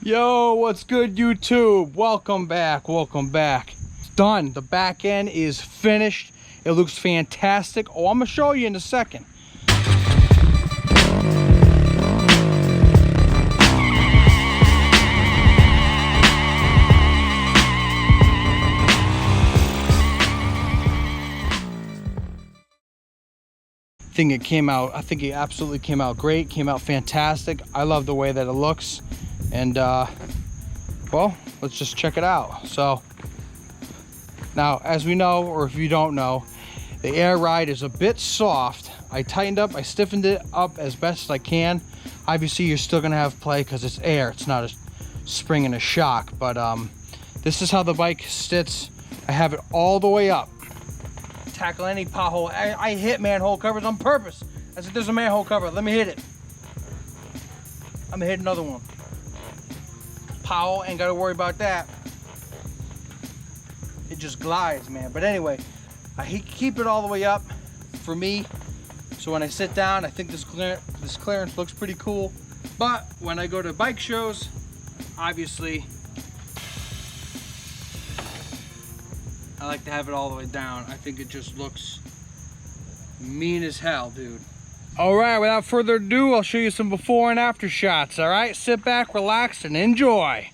Yo, what's good, YouTube? Welcome back, welcome back. It's done. The back end is finished. It looks fantastic. Oh, I'm gonna show you in a second. I think it absolutely came out great, came out fantastic. I love the way that it looks. And well, let's just check it out. So now, as we know, or if you don't know, the air ride is a bit soft. I tightened up, I stiffened it up as best as I can. Obviously you're still gonna have play because it's air, it's not a spring and a shock, but this is how the bike sits. I have it all the way up. Tackle any pothole. I hit manhole covers on purpose. I said, there's a manhole cover, let me hit it. I'm gonna hit another one. Pothole, ain't gotta worry about that. It just glides, man. But anyway, I keep it all the way up for me. So when I sit down, I think this clearance looks pretty cool. But when I go to bike shows, obviously, I like to have it all the way down. I think it just looks mean as hell, dude. All right, without further ado, I'll show you some before and after shots, all right? Sit back, relax, and enjoy.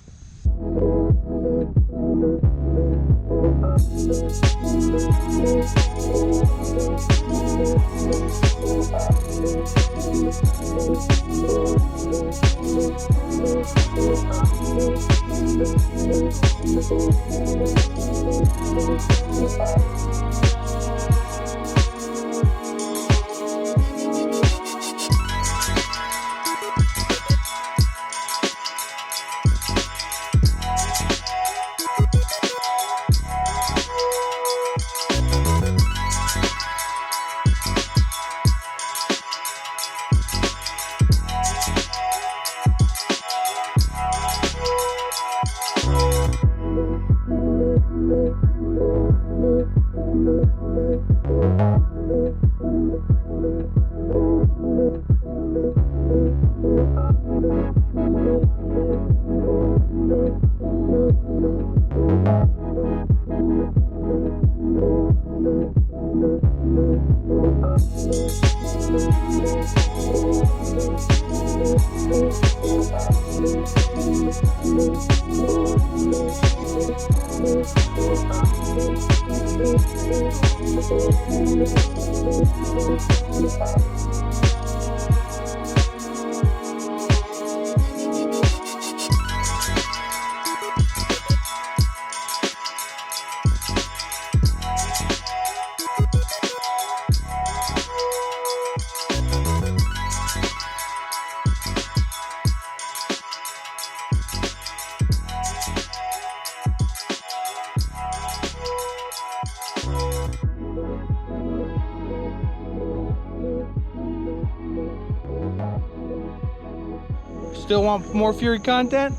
Still want more Fury content?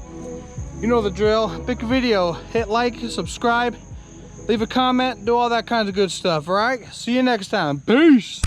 You know the drill. Pick a video, hit like, subscribe, leave a comment, do all that kind of good stuff, all right? See you next time. Peace.